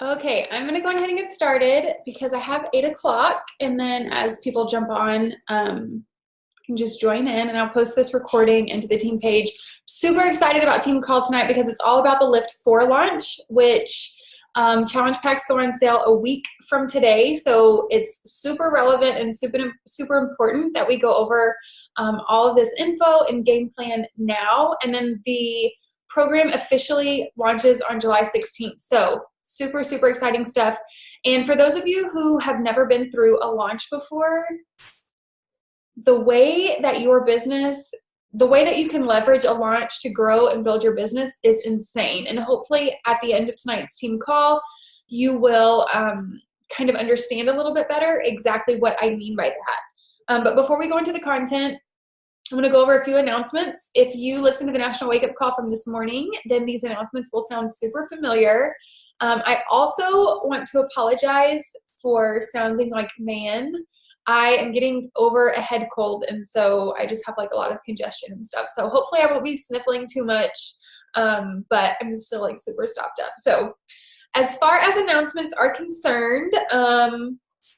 Okay, I'm gonna go ahead and get started because I have 8 o'clock, and then as people jump on, you can just join in, and I'll post this recording into the team page. Super excited about Team Call tonight because it's all about the LIIFT4 launch, which challenge packs go on sale a week from today, so it's super relevant and super important that we go over all of this info and game plan now, and then the program officially launches on July 16th. So super exciting stuff. And for those of you who have never been through a launch before, the way that you can leverage a launch to grow and build your business is insane. And hopefully at the end of tonight's team call, you will kind of understand a little bit better exactly what I mean by that. But before we go into the content, I'm going to go over a few announcements. If you listen to the National Wake Up Call from this morning, then these announcements will sound super familiar. I also want to apologize for sounding like man. I am getting over a head cold, and so I just have like a lot of congestion and stuff. So hopefully I won't be sniffling too much, but I'm still like super stopped up. So as far as announcements are concerned,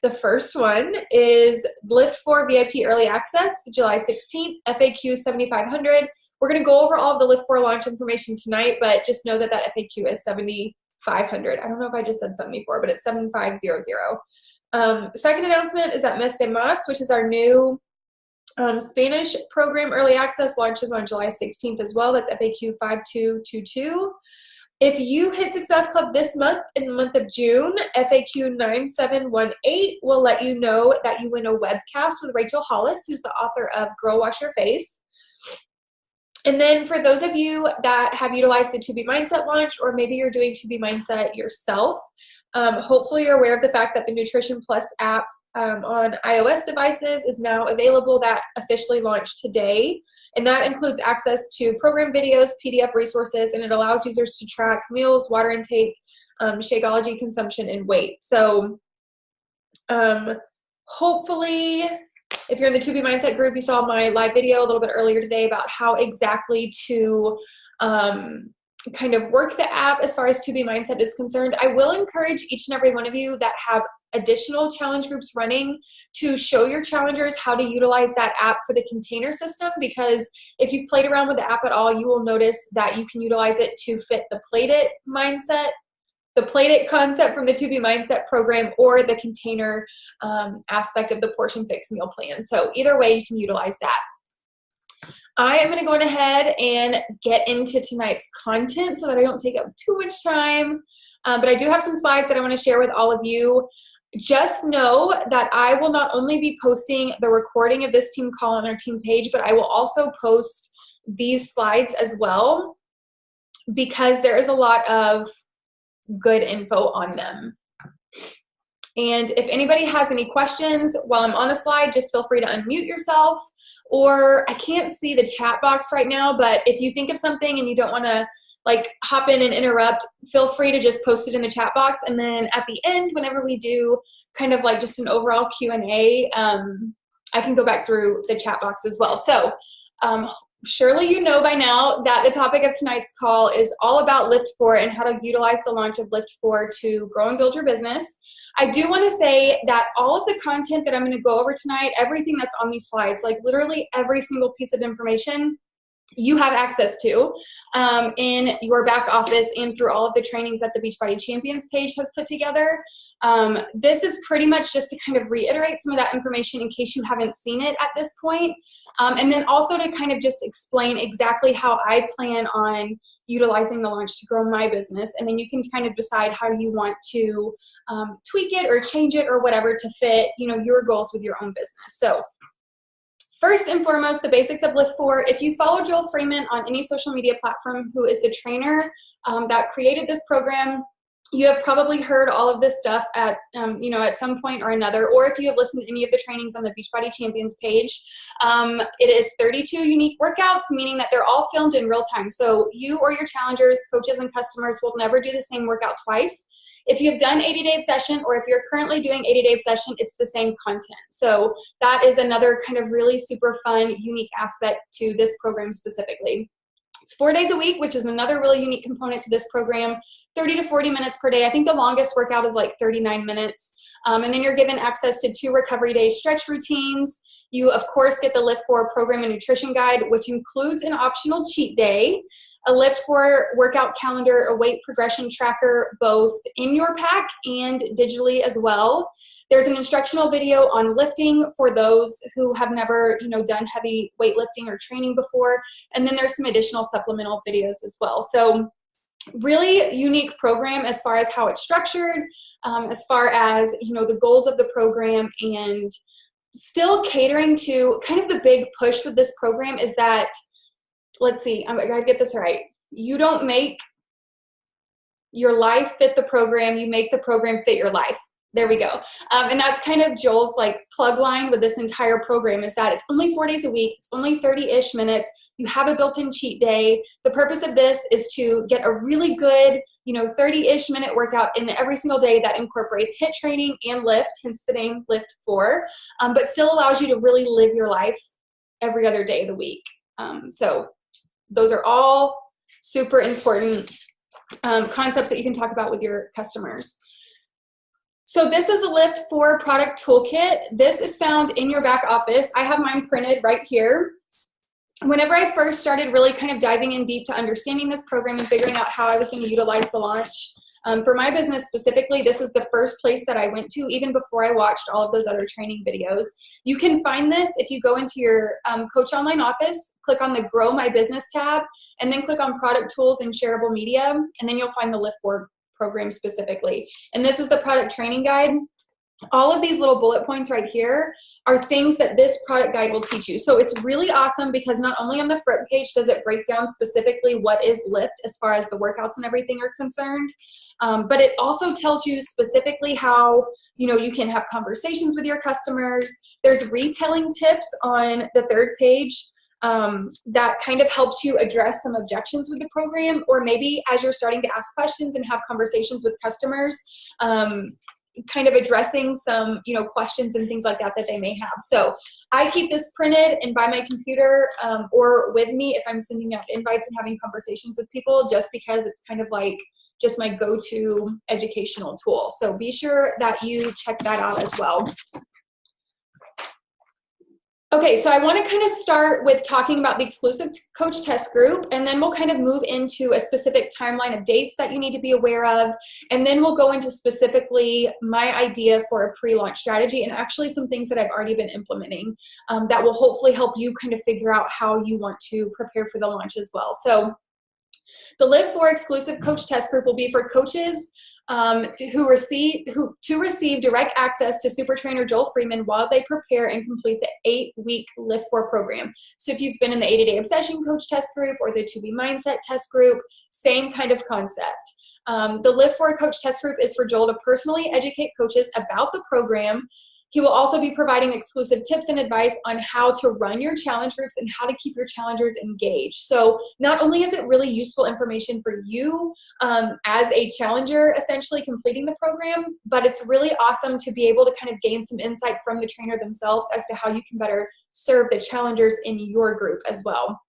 the first one is LIIFT4 VIP Early Access, July 16th, FAQ 7500. We're going to go over all of the LIIFT4 launch information tonight, but just know that that FAQ is 7500. I don't know if I just said 74, but it's 7500. Second announcement is that Mes de Mas, which is our new Spanish program early access, launches on July 16th as well. That's FAQ 5222. If you hit Success Club this month, in the month of June, FAQ 9718 will let you know that you win a webcast with Rachel Hollis, who's the author of Girl Wash Your Face. And then for those of you that have utilized the To Be Mindset launch, or maybe you're doing To Be Mindset yourself, hopefully you're aware of the fact that the Nutrition Plus app on iOS devices is now available. That officially launched today, and that includes access to program videos, PDF resources, and it allows users to track meals, water intake, Shakeology consumption, and weight. So hopefully, if you're in the To Be Mindset group, you saw my live video a little bit earlier today about how exactly to kind of work the app as far as To Be Mindset is concerned. I will encourage each and every one of you that have additional challenge groups running to show your challengers how to utilize that app for the container system, because if you've played around with the app at all, you will notice that you can utilize it to fit the Plate It mindset, the Plate It concept from the To Be Mindset program, or the container aspect of the Portion Fix meal plan. So either way, you can utilize that. I am going to go ahead and get into tonight's content so that I don't take up too much time. But I do have some slides that I want to share with all of you. Just know that I will not only be posting the recording of this team call on our team page, but I will also post these slides as well, because there is a lot of good info on them. And if anybody has any questions while I'm on a slide, just feel free to unmute yourself. Or I can't see the chat box right now, but if you think of something and you don't want to like hop in and interrupt, feel free to just post it in the chat box. And then at the end, whenever we do kind of like just an overall Q&A, I can go back through the chat box as well. So surely you know by now that the topic of tonight's call is all about LIIFT4 and how to utilize the launch of LIIFT4 to grow and build your business. I do want to say that all of the content that I'm going to go over tonight, everything that's on these slides, like literally every single piece of information, you have access to in your back office and through all of the trainings that the Beachbody Champions page has put together. This is pretty much just to kind of reiterate some of that information in case you haven't seen it at this point. And then also to kind of just explain exactly how I plan on utilizing the launch to grow my business. And then you can kind of decide how you want to tweak it or change it or whatever to fit, you know, your goals with your own business. So first and foremost, the basics of LIIFT4. If you follow Joel Freeman on any social media platform, who is the trainer that created this program, you have probably heard all of this stuff at, you know, at some point or another, or if you have listened to any of the trainings on the Beachbody Champions page. It is 32 unique workouts, meaning that they're all filmed in real time. So you or your challengers, coaches, and customers will never do the same workout twice. If you've done 80-day obsession, or if you're currently doing 80-day obsession, it's the same content. So that is another kind of really super fun, unique aspect to this program specifically. It's 4 days a week, which is another really unique component to this program. 30 to 40 minutes per day. I think the longest workout is like 39 minutes. And then you're given access to 2 recovery day stretch routines. You, of course, get the LIIFT4 program and nutrition guide, which includes an optional cheat day, a LIIFT4 workout calendar, a weight progression tracker, both in your pack and digitally as well. There's an instructional video on lifting for those who have never, done heavy weightlifting or training before. And then there's some additional supplemental videos as well. So really unique program as far as how it's structured, as far as, the goals of the program, and still catering to kind of the big push with this program is that, let's see, I gotta get this right. You don't make your life fit the program, you make the program fit your life. There we go. And that's kind of Joel's like plug line with this entire program, is that it's only 4 days a week. It's only 30-ish minutes. You have a built-in cheat day. The purpose of this is to get a really good, 30-ish minute workout in every single day that incorporates HIIT training and LIIFT, hence the name LIIFT4, but still allows you to really live your life every other day of the week. So those are all super important concepts that you can talk about with your customers. So this is the LIIFT4 product toolkit. This is found in your back office. I have mine printed right here. Whenever I first started really kind of diving in deep to understanding this program and figuring out how I was going to utilize the launch, for my business specifically, this is the first place that I went to, even before I watched all of those other training videos. You can find this if you go into your Coach Online office, click on the Grow My Business tab, and then click on Product Tools and Shareable Media, and then you'll find the LIIFT4 program specifically. And this is the product training guide. All of these little bullet points right here are things that this product guide will teach you. So it's really awesome because not only on the front page does it break down specifically what is LIIFT as far as the workouts and everything are concerned, but it also tells you specifically how, you can have conversations with your customers. There's retelling tips on the third page that kind of helps you address some objections with the program, or maybe as you're starting to ask questions and have conversations with customers, kind of addressing some, questions and things like that that they may have. So I keep this printed and by my computer or with me if I'm sending out invites and having conversations with people, just because it's kind of like just my go-to educational tool. So be sure that you check that out as well. Okay, so I want to kind of start with talking about the exclusive coach test group, and then we'll kind of move into a specific timeline of dates that you need to be aware of, and then we'll go into specifically my idea for a pre-launch strategy and actually some things that I've already been implementing that will hopefully help you kind of figure out how you want to prepare for the launch as well. So the LIIFT4 exclusive coach test group will be for coaches to receive direct access to super trainer Joel Freeman while they prepare and complete the 8-week LIIFT4 program. So if you've been in the 80-day obsession coach test group or the 2B mindset test group, same kind of concept. The LIIFT4 coach test group is for Joel to personally educate coaches about the program. He will also be providing exclusive tips and advice on how to run your challenge groups and how to keep your challengers engaged. So not only is it really useful information for you as a challenger essentially completing the program, but it's really awesome to be able to kind of gain some insight from the trainer themselves as to how you can better serve the challengers in your group as well.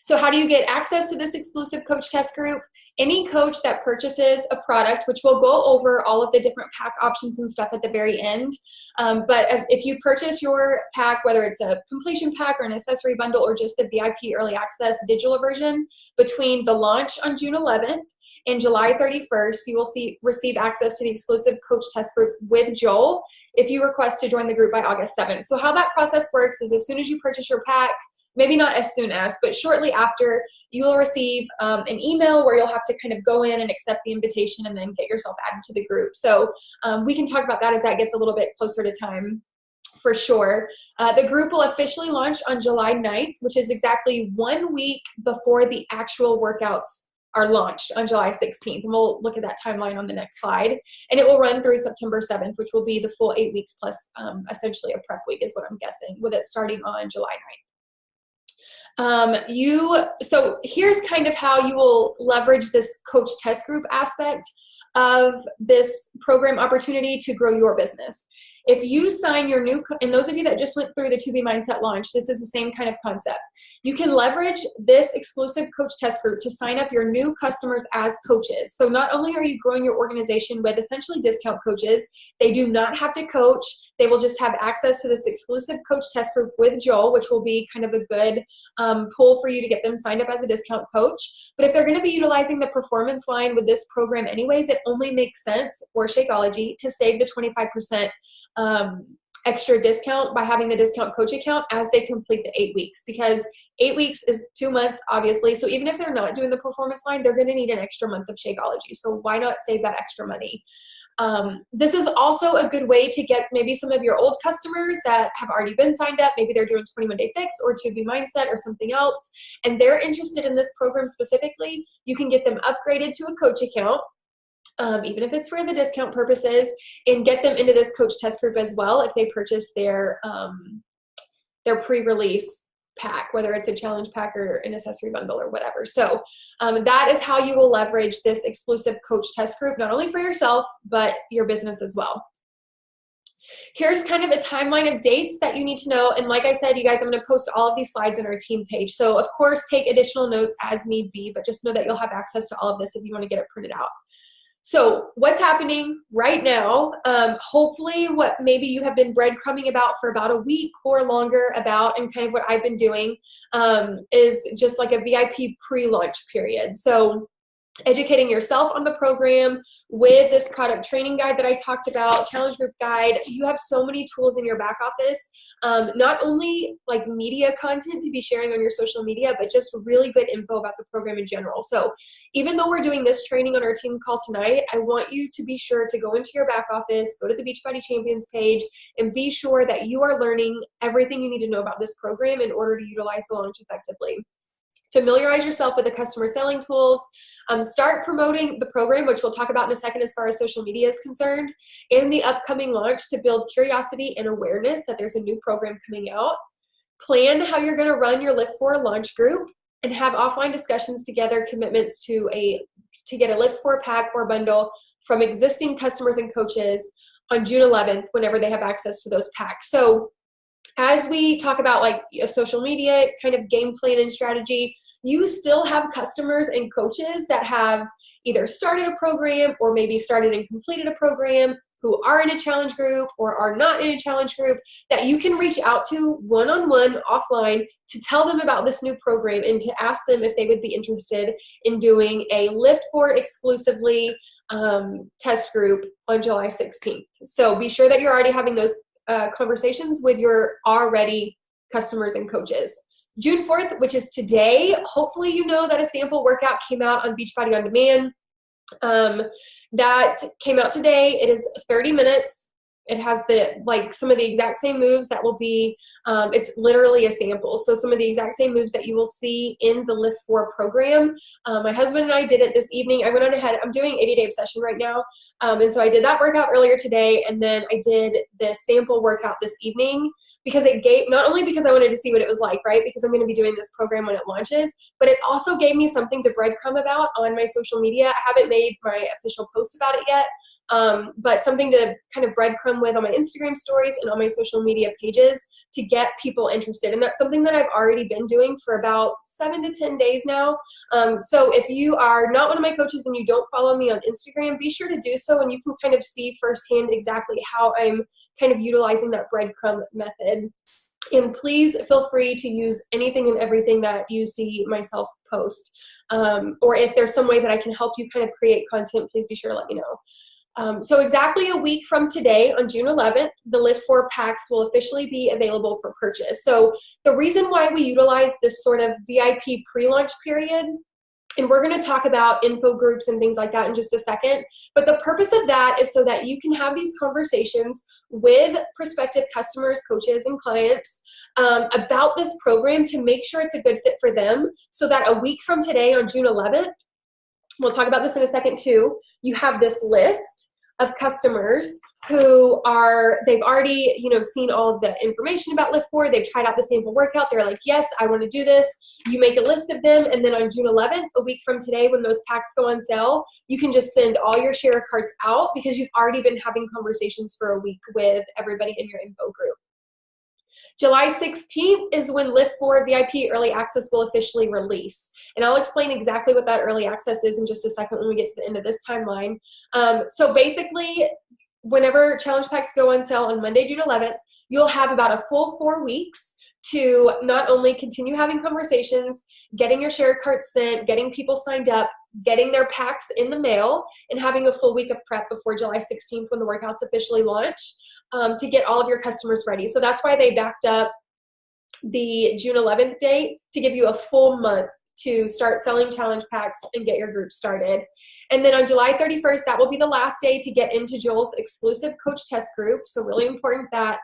So how do you get access to this exclusive coach test group? Any coach that purchases a product, which we'll go over all of the different pack options and stuff at the very end, but if you purchase your pack, whether it's a completion pack or an accessory bundle or just the VIP early access digital version, between the launch on June 11th and July 31st, you will receive access to the exclusive coach test group with Joel if you request to join the group by August 7th. So how that process works is as soon as you purchase your pack, maybe not as soon as, but shortly after, you will receive an email where you'll have to kind of go in and accept the invitation and then get yourself added to the group. So we can talk about that as that gets a little bit closer to time for sure. The group will officially launch on July 9th, which is exactly 1 week before the actual workouts are launched on July 16th. And we'll look at that timeline on the next slide. And it will run through September 7th, which will be the full 8 weeks plus essentially a prep week is what I'm guessing, with it starting on July 9th. So here's kind of how you will leverage this coach test group aspect of this program opportunity to grow your business. if you sign your new, and those of you that just went through the 2B Mindset launch, this is the same kind of concept. You can leverage this exclusive coach test group to sign up your new customers as coaches. So not only are you growing your organization with essentially discount coaches, they do not have to coach. They will just have access to this exclusive coach test group with Joel, which will be kind of a good pull for you to get them signed up as a discount coach. But if they're going to be utilizing the performance line with this program anyways, it only makes sense for Shakeology to save the 25% extra discount by having the discount coach account as they complete the 8 weeks, because 8 weeks is 2 months, obviously. So even if they're not doing the performance line, they're going to need an extra month of Shakeology. So why not save that extra money? This is also a good way to get maybe some of your old customers that have already been signed up. Maybe they're doing 21 Day Fix or 2B Mindset or something else, and they're interested in this program specifically. You can get them upgraded to a coach account, even if it's for the discount purposes, and get them into this coach test group as well if they purchase their pre-release pack, whether it's a challenge pack or an accessory bundle or whatever. So that is how you will leverage this exclusive coach test group, not only for yourself, but your business as well. Here's kind of a timeline of dates that you need to know. And like I said, you guys, I'm going to post all of these slides on our team page. So of course, take additional notes as need be, but just know that you'll have access to all of this if you want to get it printed out. So what's happening right now, hopefully what maybe you have been breadcrumbing about for about a week or longer about, and kind of what I've been doing, is just like a VIP pre-launch period. So educating yourself on the program with this product training guide that I talked about, challenge group guide. You have so many tools in your back office, not only like media content to be sharing on your social media, but just really good info about the program in general. So even though we're doing this training on our team call tonight, I want you to be sure to go into your back office, go to the Beachbody Champions page, and be sure that you are learning everything you need to know about this program in order to utilize the launch effectively. Familiarize yourself with the customer selling tools, start promoting the program, which we'll talk about in a second as far as social media is concerned, and the upcoming launch to build curiosity and awareness that there's a new program coming out. Plan how you're going to run your LIIFT4 launch group and have offline discussions together, commitments to get a LIIFT4 pack or bundle from existing customers and coaches on June 11th, whenever they have access to those packs. So as we talk about like a social media kind of game plan and strategy, you still have customers and coaches that have either started a program or maybe started and completed a program, who are in a challenge group or are not in a challenge group, that you can reach out to one-on-one offline to tell them about this new program and to ask them if they would be interested in doing a LIIFT4 exclusively test group on July 16th. So be sure that you're already having those conversations with your already customers and coaches. June 4th, which is today, hopefully you know that a sample workout came out on Beachbody On Demand. That came out today. It is 30 minutes. It has some of the exact same moves that will be, it's literally a sample. So some of the exact same moves that you will see in the LIIFT4 program. My husband and I did it this evening. I went on ahead, I'm doing 80-day obsession right now. And so I did that workout earlier today, and then I did the sample workout this evening, because it gave, not only because I wanted to see what it was like, right? Because I'm going to be doing this program when it launches, but it also gave me something to breadcrumb about on my social media. I haven't made my official post about it yet, but something to kind of breadcrumb with on my Instagram stories and on my social media pages to get people interested. And that's something that I've already been doing for about 7 to 10 days now. So if you are not one of my coaches and you don't follow me on Instagram, be sure to do so, and you can kind of see firsthand exactly how I'm kind of utilizing that breadcrumb method. And please feel free to use anything and everything that you see myself post. Or if there's some way that I can help you kind of create content, please be sure to let me know. So exactly a week from today, on June 11th, the LIIFT4 packs will officially be available for purchase. So the reason why we utilize this sort of VIP pre-launch period, and we're going to talk about info groups and things like that in just a second, but the purpose of that is so that you can have these conversations with prospective customers, coaches, and clients about this program to make sure it's a good fit for them, so that a week from today, on June 11th, we'll talk about this in a second too, you have this list of customers who they've already, you know, seen all of the information about LIIFT4. They've tried out the sample workout. They're like, yes, I want to do this. You make a list of them. And then on June 11th, a week from today, when those packs go on sale, you can just send all your share cards out because you've already been having conversations for a week with everybody in your info group. July 16th is when LIIFT4 VIP Early Access will officially release. And I'll explain exactly what that early access is in just a second when we get to the end of this timeline. So basically, whenever challenge packs go on sale on Monday, June 11th, you'll have about a full 4 weeks to not only continue having conversations, getting your share cards sent, getting people signed up, getting their packs in the mail, and having a full week of prep before July 16th when the workouts officially launch, to get all of your customers ready. So that's why they backed up the June 11th date, to give you a full month to start selling challenge packs and get your group started. And then on July 31st, that will be the last day to get into Joel's exclusive coach test group. So really important that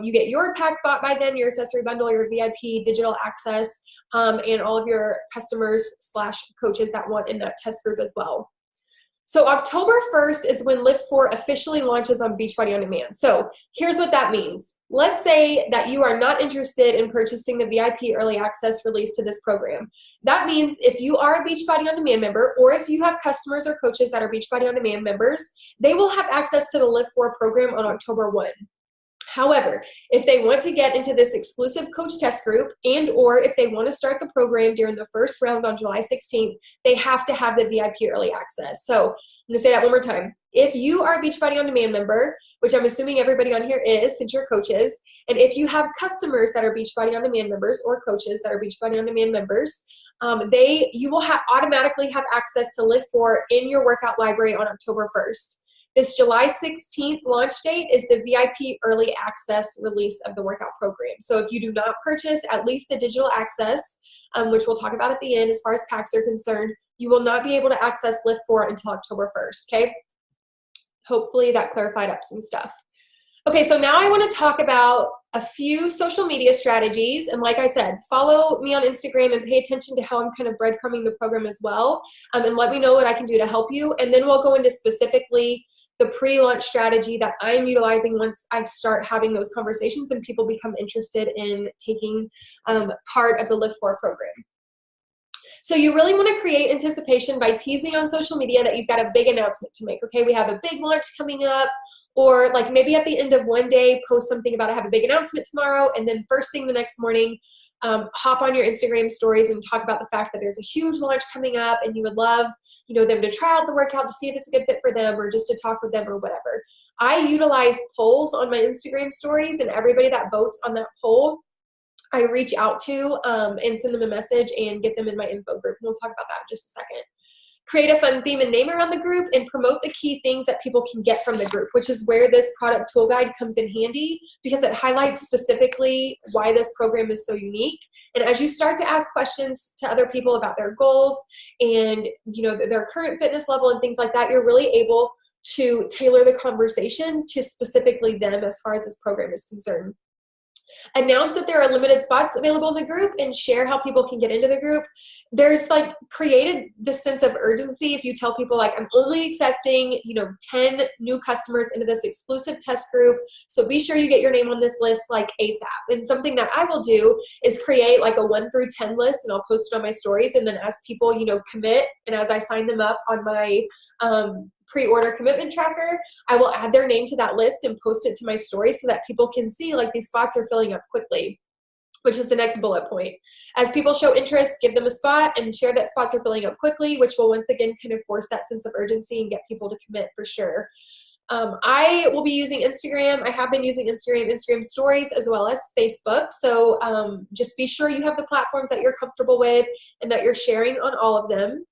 you get your pack bought by then, your accessory bundle, your VIP digital access, and all of your customers / coaches that want in that test group as well. So October 1st is when LIIFT4 officially launches on Beachbody On Demand. So here's what that means. Let's say that you are not interested in purchasing the VIP Early Access release to this program. That means if you are a Beachbody On Demand member, or if you have customers or coaches that are Beachbody On Demand members, they will have access to the LIIFT4 program on October 1. However, if they want to get into this exclusive coach test group, and or if they want to start the program during the first round on July 16th, they have to have the VIP early access. So I'm going to say that one more time. If you are a Beachbody On Demand member, which I'm assuming everybody on here is since you're coaches, and if you have customers that are Beachbody On Demand members or coaches that are Beachbody On Demand members, you will automatically have access to LIIFT4 in your workout library on October 1st. This July 16th launch date is the VIP Early Access release of the workout program. So if you do not purchase at least the digital access, which we'll talk about at the end as far as packs are concerned, you will not be able to access LIIFT4 until October 1st, okay? Hopefully that clarified up some stuff. Okay, so now I want to talk about a few social media strategies. And like I said, follow me on Instagram and pay attention to how I'm kind of breadcrumbing the program as well. And let me know what I can do to help you. And then we'll go into specifically the pre-launch strategy that I'm utilizing once I start having those conversations and people become interested in taking part of the LIIFT4 program. So you really want to create anticipation by teasing on social media that you've got a big announcement to make. Okay, we have a big launch coming up, or like maybe at the end of one day, post something about I have a big announcement tomorrow, and then first thing the next morning, hop on your Instagram stories and talk about the fact that there's a huge launch coming up and you would love, them to try out the workout to see if it's a good fit for them or just to talk with them or whatever. I utilize polls on my Instagram stories, and everybody that votes on that poll, I reach out to and send them a message and get them in my info group. And we'll talk about that in just a second. Create a fun theme and name around the group and promote the key things that people can get from the group, which is where this product tool guide comes in handy because it highlights specifically why this program is so unique. And as you start to ask questions to other people about their goals and their current fitness level and things like that, you're really able to tailor the conversation to specifically them as far as this program is concerned. Announce that there are limited spots available in the group and share how people can get into the group. There's created this sense of urgency if you tell people I'm only accepting 10 new customers into this exclusive test group, so be sure you get your name on this list ASAP. And something that I will do is create a 1 through 10 list, and I'll post it on my stories, and then as people commit and as I sign them up on my pre-order commitment tracker, I will add their name to that list and post it to my story so that people can see these spots are filling up quickly, which is the next bullet point. As people show interest, give them a spot and share that spots are filling up quickly, which will once again kind of force that sense of urgency and get people to commit for sure. I will be using Instagram. I have been using Instagram stories, as well as Facebook. So just be sure you have the platforms that you're comfortable with and that you're sharing on all of them.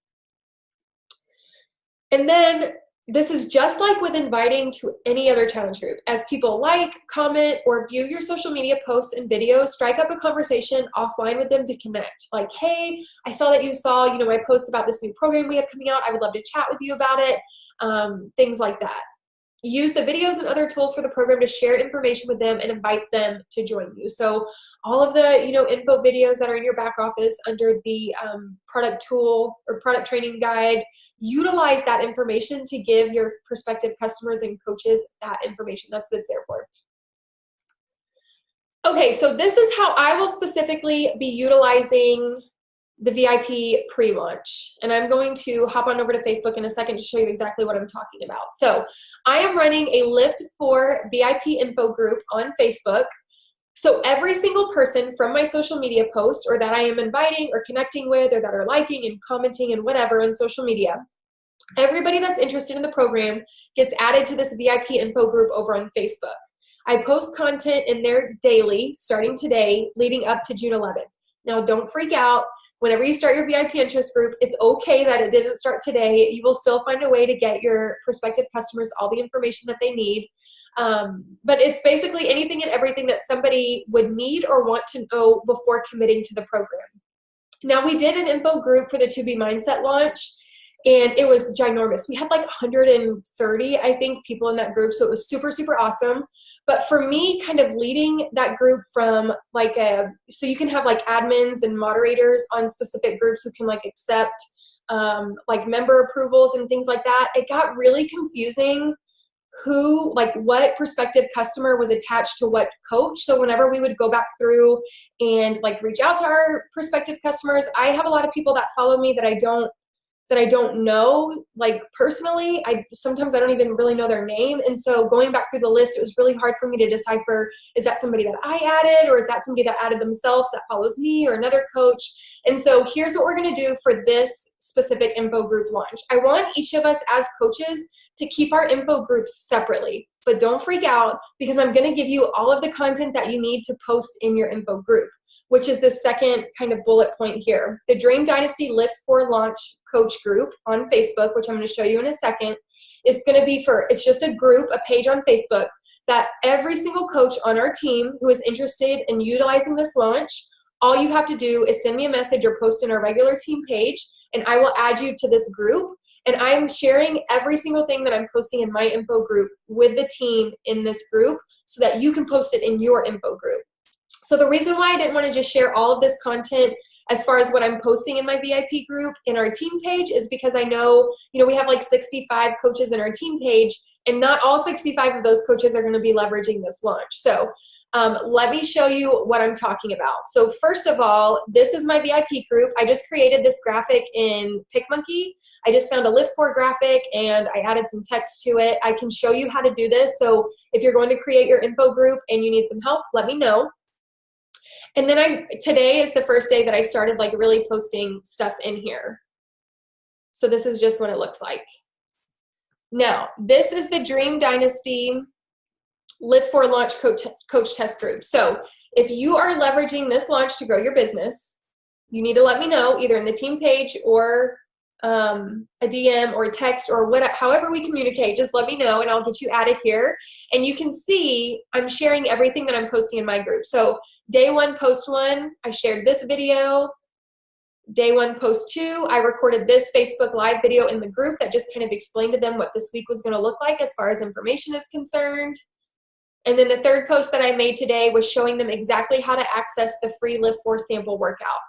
And then this is just like with inviting to any other challenge group. As people comment, or view your social media posts and videos, strike up a conversation offline with them to connect. Hey, I saw that you saw, my post about this new program we have coming out. I would love to chat with you about it. Things like that. use the videos and other tools for the program to share information with them and invite them to join you. So all of the, info videos that are in your back office under the product tool or product training guide, utilize that information to give your prospective customers and coaches that information. That's what it's there for. Okay, so this is how I will specifically be utilizing the VIP pre-launch. And I'm going to hop on over to Facebook in a second to show you exactly what I'm talking about. So I am running a LIIFT4 VIP info group on Facebook. So every single person from my social media posts, or that I am inviting or connecting with, or that are liking and commenting and whatever on social media, everybody that's interested in the program gets added to this VIP info group over on Facebook. I post content in there daily, starting today, leading up to June 11th. Now, don't freak out. Whenever you start your VIP interest group, it's okay that it didn't start today. You will still find a way to get your prospective customers all the information that they need. But it's basically anything and everything that somebody would need or want to know before committing to the program. Now, we did an info group for the To Be Mindset launch, and it was ginormous. We had like 130, I think, people in that group, so it was super, super awesome. But for me, kind of leading that group from like so you can have like admins and moderators on specific groups who can like accept like member approvals and things like that, it got really confusing who, like what prospective customer was attached to what coach. So whenever we would go back through and like reach out to our prospective customers, I have a lot of people that follow me that I don't know, like personally. Sometimes I don't even really know their name. And so going back through the list, it was really hard for me to decipher, is that somebody that I added, or is that somebody that added themselves that follows me, or another coach? And so here's what we're going to do for this specific info group launch. I want each of us as coaches to keep our info groups separately, but don't freak out, because I'm going to give you all of the content that you need to post in your info group, which is the second kind of bullet point here. The Dream Dynasty LIIFT4 launch coach group on Facebook, which I'm going to show you in a second, is going to be it's just a group, a page on Facebook that every single coach on our team who is interested in utilizing this launch, all you have to do is send me a message or post in our regular team page, and I will add you to this group. And I'm sharing every single thing that I'm posting in my info group with the team in this group so that you can post it in your info group. So the reason why I didn't want to just share all of this content as far as what I'm posting in my VIP group in our team page is because I know, we have like 65 coaches in our team page, and not all 65 of those coaches are going to be leveraging this launch. So let me show you what I'm talking about. So first of all, this is my VIP group. I just created this graphic in PicMonkey. I just found a LIIFT4 graphic and I added some text to it. I can show you how to do this. So if you're going to create your info group and you need some help, let me know. And then today is the first day that I started like really posting stuff in here. So this is just what it looks like. Now, this is the Dream Dynasty LIIFT4 launch coach test group. So if you are leveraging this launch to grow your business, you need to let me know either in the team page or a DM or a text or however we communicate. Just let me know and I'll get you added here. And you can see I'm sharing everything that I'm posting in my group. So day 1, post 1, I shared this video. Day 1, post 2, I recorded this Facebook Live video in the group that just kind of explained to them what this week was going to look like as far as information is concerned. And then the third post that I made today was showing them exactly how to access the free LIIFT4 sample workout.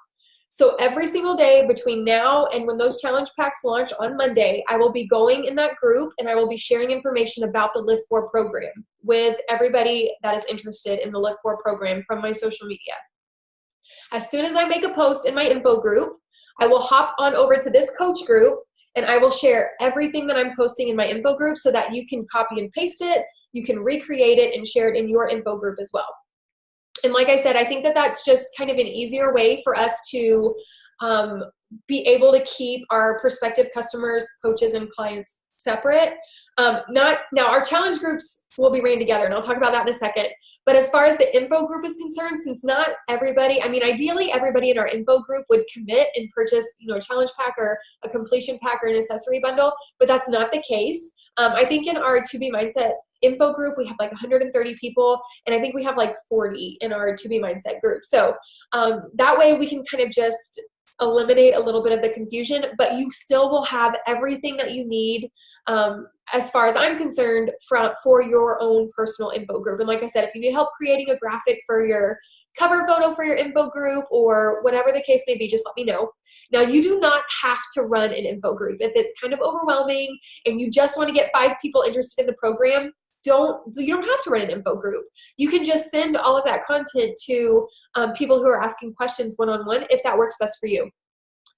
So every single day between now and when those challenge packs launch on Monday, I will be going in that group and I will be sharing information about the LIIFT4 program with everybody that is interested in the LIIFT4 program from my social media. As soon as I make a post in my info group, I will hop on over to this coach group and I will share everything that I'm posting in my info group so that you can copy and paste it, you can recreate it and share it in your info group as well. And like I said, I think that that's just kind of an easier way for us to be able to keep our prospective customers, coaches, and clients separate. Now, our challenge groups will be ran together, and I'll talk about that in a second. But as far as the info group is concerned, since not everybody, ideally everybody in our info group would commit and purchase, a challenge pack or a completion pack or an accessory bundle, but that's not the case. I think in our To Be Mindset info group, we have like 130 people, and I think we have like 40 in our To Be Mindset group. So that way we can kind of just eliminate a little bit of the confusion, but you still will have everything that you need, as far as I'm concerned, for your own personal info group. And like I said, if you need help creating a graphic for your cover photo for your info group or whatever the case may be, just let me know. Now, you do not have to run an info group. If it's kind of overwhelming and you just want to get 5 people interested in the program, you don't have to run an info group. You can just send all of that content to people who are asking questions one-on-one if that works best for you.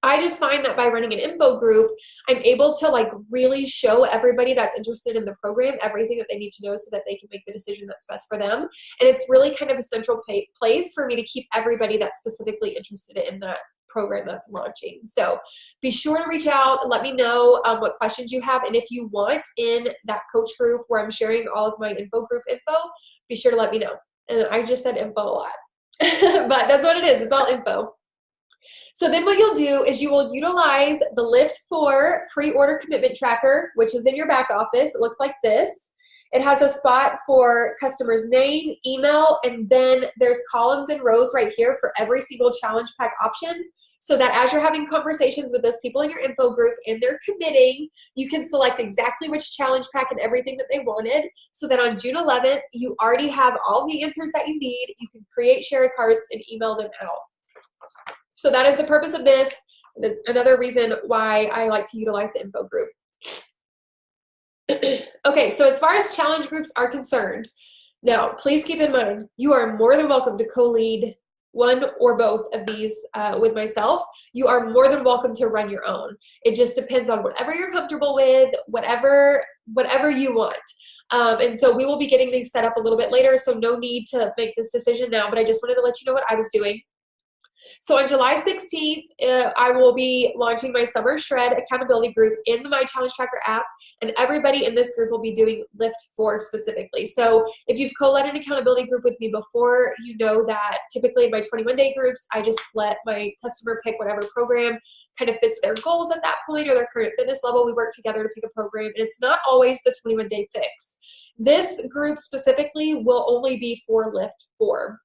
I just find that by running an info group, I'm able to like really show everybody that's interested in the program everything that they need to know so that they can make the decision that's best for them. And it's really kind of a central place for me to keep everybody that's specifically interested in that program that's launching. So be sure to reach out, let me know what questions you have. And if you want in that coach group where I'm sharing all of my info group info, be sure to let me know. And I just said info a lot, but that's what it is. It's all info. So then what you'll do is you will utilize the LIIFT4 pre-order commitment tracker, which is in your back office. It looks like this. It has a spot for customer's name, email, and then there's columns and rows right here for every single challenge pack option, so that as you're having conversations with those people in your info group and they're committing, you can select exactly which challenge pack and everything that they wanted, so that on June 11th, you already have all the answers that you need. You can create share cards and email them out. So that is the purpose of this. That's another reason why I like to utilize the info group. Okay, so as far as challenge groups are concerned, now please keep in mind, you are more than welcome to co-lead one or both of these with myself. You are more than welcome to run your own. It just depends on whatever you're comfortable with, whatever you want. And so we will be getting these set up a little bit later, so no need to make this decision now, but I just wanted to let you know what I was doing. So on July 16th, I will be launching my Summer Shred accountability group in the My Challenge Tracker app, and everybody in this group will be doing LIIFT4 specifically. So if you've co-led an accountability group with me before, you know that typically in my 21-day groups, I just let my customer pick whatever program kind of fits their goals at that point or their current fitness level. We work together to pick a program, and it's not always the 21-day fix. This group specifically will only be for LIIFT4.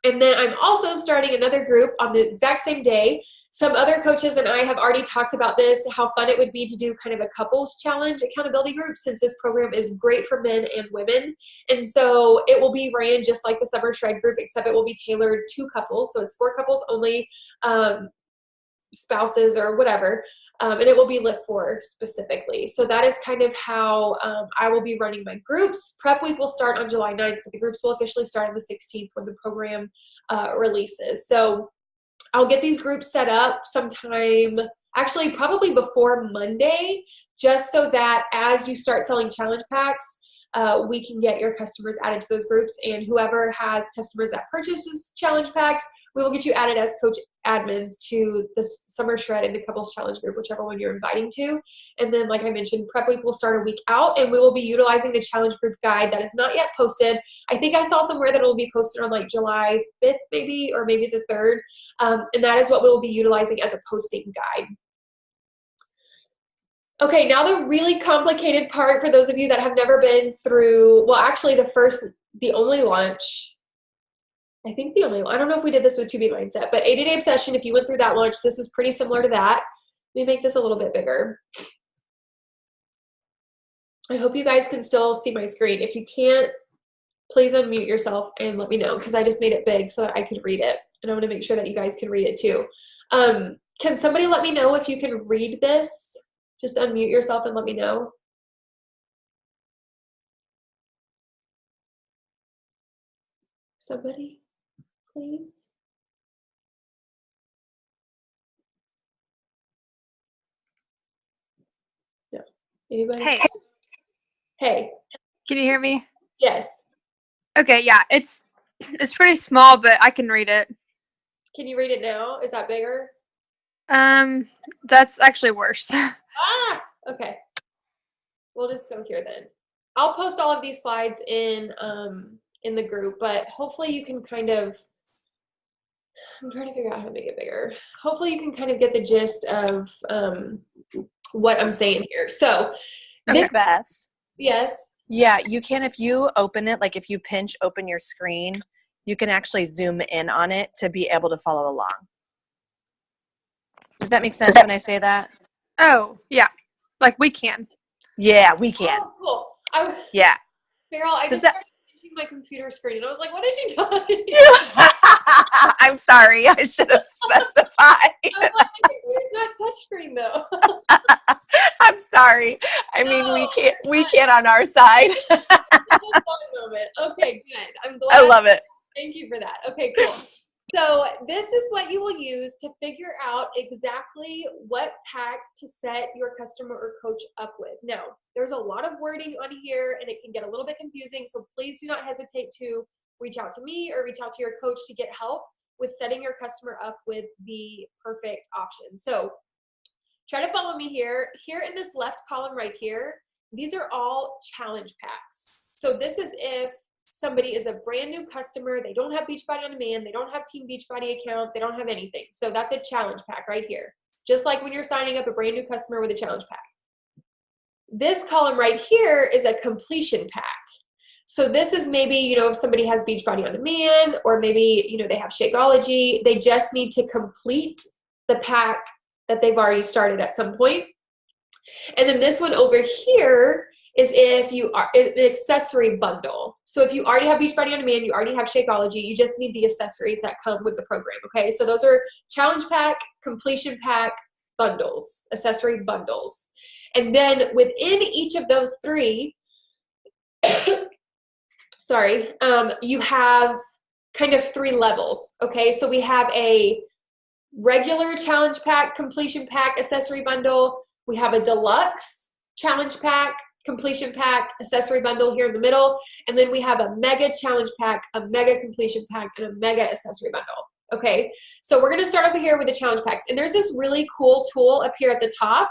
And then I'm also starting another group on the exact same day. Some other coaches and I have already talked about this, how fun it would be to do kind of a couples challenge accountability group, since this program is great for men and women. And so it will be ran just like the Summer Shred group, except it will be tailored to couples. So it's for couples only, spouses or whatever. And it will be LIIFT4 specifically. So that is kind of how I will be running my groups. Prep week will start on July 9th, but the groups will officially start on the 16th when the program releases. So I'll get these groups set up sometime, actually probably before Monday, just so that as you start selling challenge packs, we can get your customers added to those groups, and whoever has customers that purchases challenge packs, we will get you added as coach admins to the Summer Shred and the Couples Challenge group, whichever one you're inviting to. And then, like I mentioned, prep week will start a week out, and we will be utilizing the challenge group guide that is not yet posted. I think I saw somewhere that it will be posted on like July 5th maybe, or maybe the 3rd. And that is what we will be utilizing as a posting guide. Okay, now the really complicated part for those of you that have never been through, well, actually the only launch, I don't know if we did this with 2B Mindset, but 80-Day Obsession, if you went through that launch, this is pretty similar to that. Let me make this a little bit bigger. I hope you guys can still see my screen. If you can't, please unmute yourself and let me know, because I just made it big so that I could read it. And I want to make sure that you guys can read it too. Can somebody let me know if you can read this? Just unmute yourself and let me know. Somebody, please. No. Anybody? Hey. Hey. Can you hear me? Yes. Okay, yeah, it's pretty small, but I can read it. Can you read it now? Is that bigger? That's actually worse. Okay. We'll just go here then. I'll post all of these slides in the group, but hopefully you can kind of, I'm trying to figure out how to make it bigger. Hopefully you can kind of get the gist of what I'm saying here. So this, Beth. yes. Yeah, you can, if you open it, like if you pinch open your screen, you can actually zoom in on it to be able to follow along. Does that make sense when I say that? Oh, yeah. Like we can. Yeah, we can. Oh, cool. Yeah. Meryl, I Does just started changing my computer screen. I was like, what is she doing? I'm sorry. I should have specified. I was like, my computer's not touchscreen though. I'm sorry. I mean, No, we can't on our side. It's a fun moment. Okay, good. I'm glad. I love it. Thank you for that. Okay, cool. So this is what you will use to figure out exactly what pack to set your customer or coach up with. Now, there's a lot of wording on here and it can get a little bit confusing, so please do not hesitate to reach out to me or reach out to your coach to get help with setting your customer up with the perfect option. So try to follow me here. Here in this left column right here, these are all challenge packs. So this is if somebody is a brand new customer, they don't have Beachbody on Demand, they don't have Team Beachbody account, they don't have anything. So that's a challenge pack right here. Just like when you're signing up a brand new customer with a challenge pack. This column right here is a completion pack. So this is maybe, if somebody has Beachbody on Demand, or maybe, they have Shakeology, they just need to complete the pack that they've already started at some point. And then this one over here is if you are an accessory bundle. So if you already have Beachbody on Demand, you already have Shakeology, you just need the accessories that come with the program, okay? So those are challenge pack, completion pack, bundles, accessory bundles. And then within each of those three, you have kind of three levels, okay? So we have a regular challenge pack, completion pack, accessory bundle. We have a deluxe challenge pack, completion pack, accessory bundle here in the middle. And then we have a mega challenge pack, a mega completion pack, and a mega accessory bundle. Okay, so we're gonna start over here with the challenge packs. And there's this really cool tool up here at the top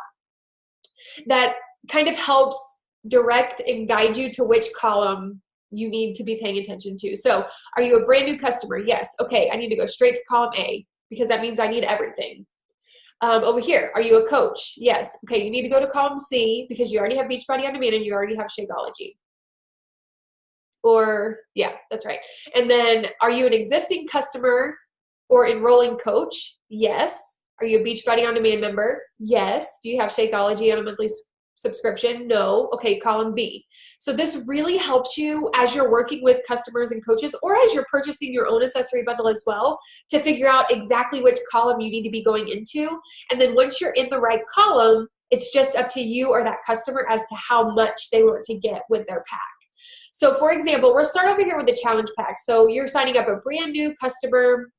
that kind of helps direct and guide you to which column you need to be paying attention to. So are you a brand new customer? Yes. Okay, I need to go straight to column A because that means I need everything. Over here, are you a coach? Yes. Okay, you need to go to column C because you already have Beachbody on Demand and you already have Shakeology. Or, yeah, that's right. And then, are you an existing customer or enrolling coach? Yes. Are you a Beachbody on Demand member? Yes. Do you have Shakeology on a monthly subscription? No. Okay, column B. So this really helps you as you're working with customers and coaches, or as you're purchasing your own accessory bundle as well, to figure out exactly which column you need to be going into. And then once you're in the right column, it's just up to you or that customer as to how much they want to get with their pack. So for example, we'll start over here with the challenge pack. So you're signing up a brand new customer,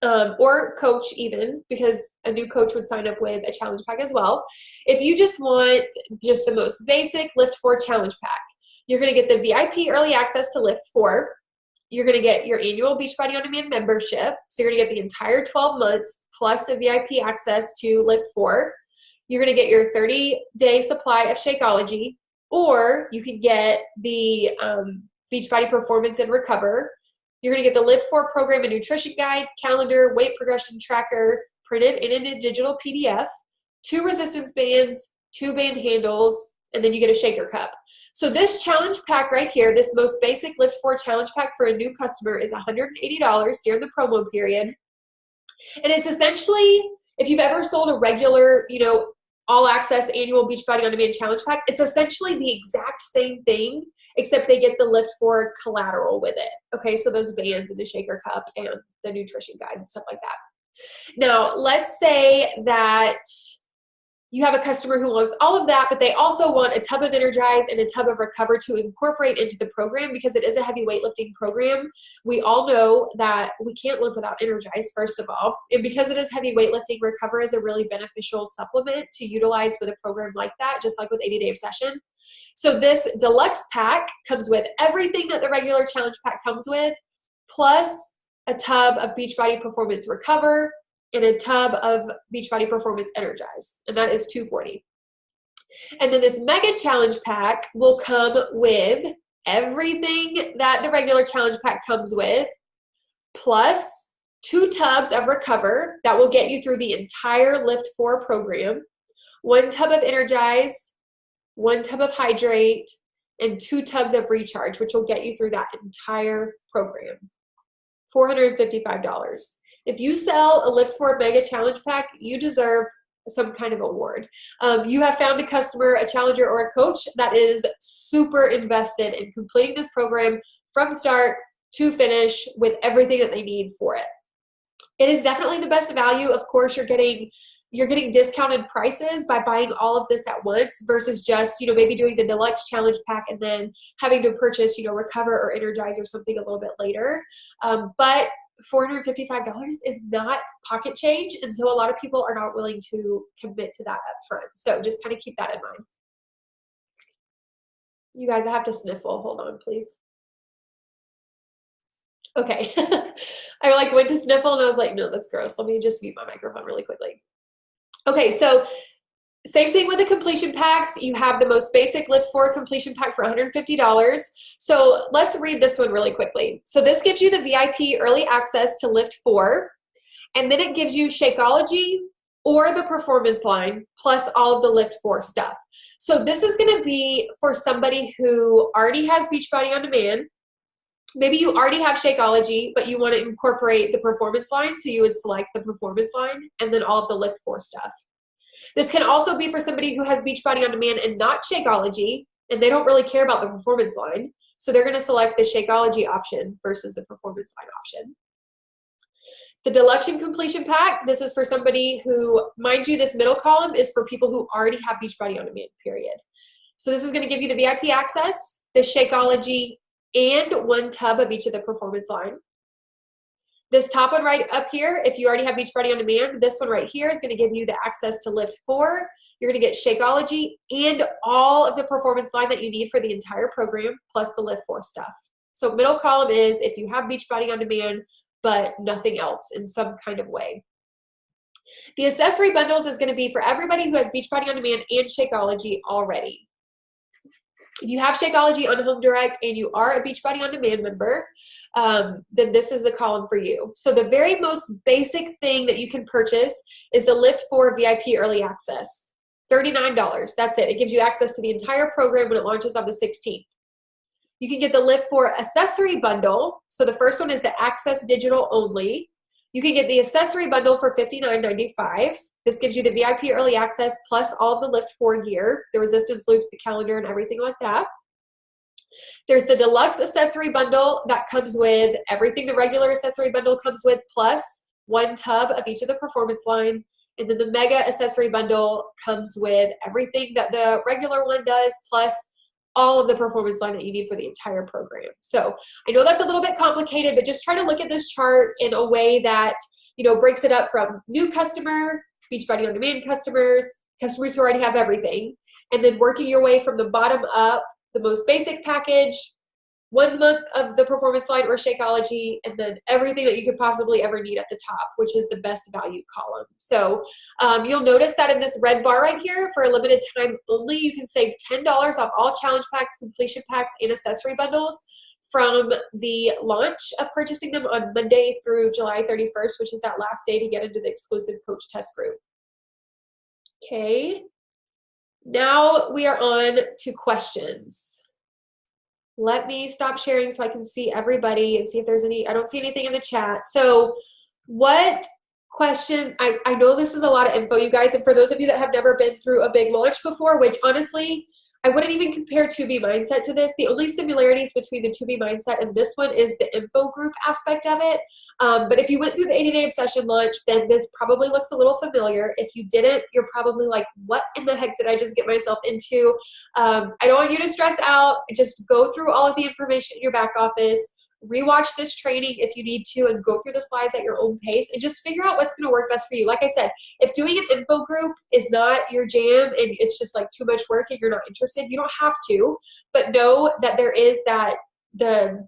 or coach even, because a new coach would sign up with a challenge pack as well. If you just want just the most basic LIIFT4 challenge pack, you're going to get the VIP early access to LIIFT4. You're going to get your annual Beachbody on Demand membership. So you're going to get the entire 12 months plus the VIP access to LIIFT4. You're going to get your 30-day supply of Shakeology, or you can get the Beachbody Performance and Recover. You're going to get the LIIFT4 program and nutrition guide, calendar, weight progression tracker, printed and in a digital PDF, 2 resistance bands, 2 band handles, and then you get a shaker cup. So this challenge pack right here, this most basic LIIFT4 challenge pack for a new customer is $180 during the promo period. And it's essentially, if you've ever sold a regular, all access annual Beachbody on Demand challenge pack, it's essentially the exact same thing, except they get the LIIFT4 collateral with it. Okay, so those bands and the shaker cup and the nutrition guide and stuff like that. Now, let's say that you have a customer who wants all of that, but they also want a tub of Energize and a tub of Recover to incorporate into the program because it is a heavy weightlifting program. We all know that we can't live without Energize, first of all. And because it is heavy weightlifting, Recover is a really beneficial supplement to utilize with a program like that, just like with 80-Day Obsession. So this deluxe pack comes with everything that the regular challenge pack comes with, plus a tub of Beachbody Performance Recover, and a tub of Beachbody Performance Energize, and that is $240. And then this mega challenge pack will come with everything that the regular challenge pack comes with, plus 2 tubs of Recover that will get you through the entire LIIFT4 program, 1 tub of Energize, 1 tub of Hydrate, and 2 tubs of Recharge, which will get you through that entire program. $455. If you sell a LIIFT4 Mega Challenge Pack, you deserve some kind of award. You have found a customer, a challenger, or a coach that is super invested in completing this program from start to finish with everything that they need for it. It is definitely the best value. Of course, you're getting discounted prices by buying all of this at once versus just, maybe doing the deluxe challenge pack and then having to purchase, Recover or Energize or something a little bit later. But $455 is not pocket change, and so a lot of people are not willing to commit to that up front. So just kind of keep that in mind. You guys, I have to sniffle. Hold on, please. Okay. I went to sniffle and I was like, no, that's gross. Let me just mute my microphone really quickly. Okay, so same thing with the completion packs. You have the most basic LIIFT4 completion pack for $150. So let's read this one really quickly. So this gives you the VIP early access to LIIFT4, and then it gives you Shakeology or the performance line plus all of the LIIFT4 stuff. So this is going to be for somebody who already has Beachbody On Demand. Maybe you already have Shakeology, but you want to incorporate the performance line, so you would select the performance line and then all of the LIIFT4 stuff. This can also be for somebody who has Beachbody On Demand and not Shakeology, and they don't really care about the performance line, so they're going to select the Shakeology option versus the performance line option. The Deluxe and Completion Pack, this is for somebody who, mind you, this middle column is for people who already have Beachbody On Demand, period. So this is going to give you the VIP access, the Shakeology, and one tub of each of the performance line. This top one right up here, if you already have Beachbody On Demand, this one right here is going to give you the access to LIIFT4. You're going to get Shakeology and all of the performance line that you need for the entire program, plus the LIIFT4 stuff. So middle column is if you have Beachbody On Demand, but nothing else in some kind of way. The accessory bundles is going to be for everybody who has Beachbody On Demand and Shakeology already. If you have Shakeology on Home Direct and you are a Beachbody On Demand member, then this is the column for you. So the very most basic thing that you can purchase is the LIIFT4 VIP Early Access. $39. That's it. It gives you access to the entire program when it launches on the 16th. You can get the LIIFT4 accessory bundle. So the first one is the Access Digital only. You can get the accessory bundle for $59.95. This gives you the VIP early access plus all of the LIIFT4 gear, the resistance loops, the calendar, and everything like that. There's the deluxe accessory bundle that comes with everything the regular accessory bundle comes with, plus one tub of each of the performance line. And then the mega accessory bundle comes with everything that the regular one does, plus all of the performance line that you need for the entire program. So I know that's a little bit complicated, but just try to look at this chart in a way that, breaks it up from new customer, Beachbody On Demand customers, customers who already have everything, and then working your way from the bottom up, the most basic package, 1 month of the performance line or Shakeology, and then everything that you could possibly ever need at the top, which is the best value column. So you'll notice that in this red bar right here, for a limited time only, you can save $10 off all challenge packs, completion packs, and accessory bundles from the launch of purchasing them on Monday through July 31st, which is that last day to get into the exclusive coach test group. Okay, now we are on to questions. Let me stop sharing so I can see everybody and see if there's any. I don't see anything in the chat. So what question, I know this is a lot of info, you guys, and for those of you that have never been through a big launch before, which honestly, I wouldn't even compare 2B Mindset to this. The only similarities between the 2B Mindset and this one is the info group aspect of it. But if you went through the 80-day obsession launch, then this probably looks a little familiar. If you didn't, you're probably like, what in the heck did I just get myself into? I don't want you to stress out. Just go through all of the information in your back office. Rewatch this training if you need to and go through the slides at your own pace and just figure out what's going to work best for you. Like I said, if doing an info group is not your jam and it's just like too much work and you're not interested, you don't have to, but know that there is the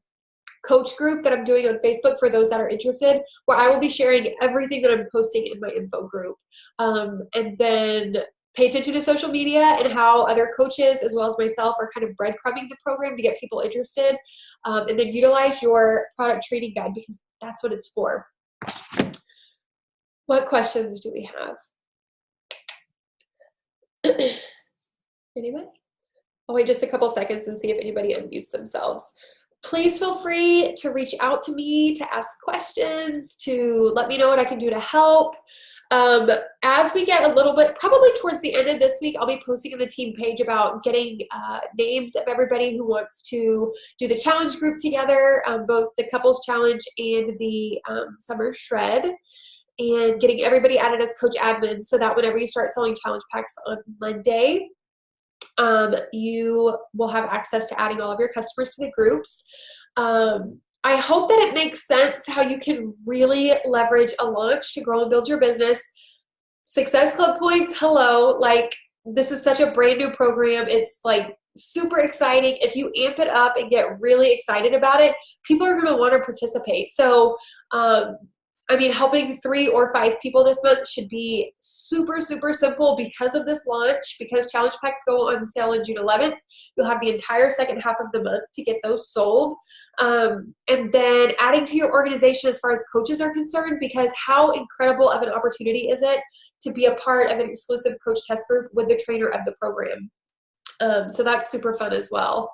coach group that I'm doing on Facebook for those that are interested, where I will be sharing everything that I'm posting in my info group. And then pay attention to social media and how other coaches as well as myself are kind of breadcrumbing the program to get people interested. And then utilize your product training guide because that's what it's for. What questions do we have? Anybody? I'll wait just a couple seconds and see if anybody unmutes themselves. Please feel free to reach out to me, to ask questions, to let me know what I can do to help. As we get a little bit, probably towards the end of this week, I'll be posting on the team page about getting names of everybody who wants to do the challenge group together, both the couples challenge and the summer shred, and getting everybody added as coach admins so that whenever you start selling challenge packs on Monday, you will have access to adding all of your customers to the groups. I hope that it makes sense how you can really leverage a launch to grow and build your business. Success Club points, hello. Like, this is such a brand new program. It's like super exciting. If you amp it up and get really excited about it, people are going to want to participate. So, I mean, helping 3 or 5 people this month should be super, super simple because of this launch, because challenge packs go on sale on June 11th. You'll have the entire second half of the month to get those sold. And then adding to your organization as far as coaches are concerned, because how incredible of an opportunity is it to be a part of an exclusive coach test group with the trainer of the program. So that's super fun as well.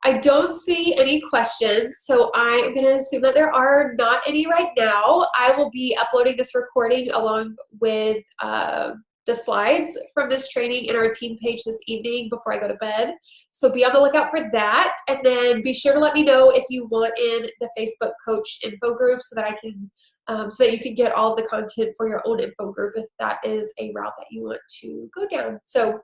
I don't see any questions, so I am going to assume that there are not any right now. I will be uploading this recording along with the slides from this training in our team page this evening before I go to bed. So be on the lookout for that. And then be sure to let me know if you want in the Facebook coach info group so that I can so that you can get all of the content for your own info group if that is a route that you want to go down. So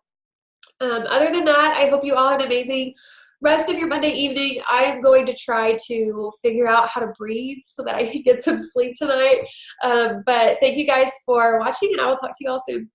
other than that, I hope you all have an amazing rest of your Monday evening. I am going to try to figure out how to breathe so that I can get some sleep tonight. But thank you guys for watching, and I will talk to you all soon.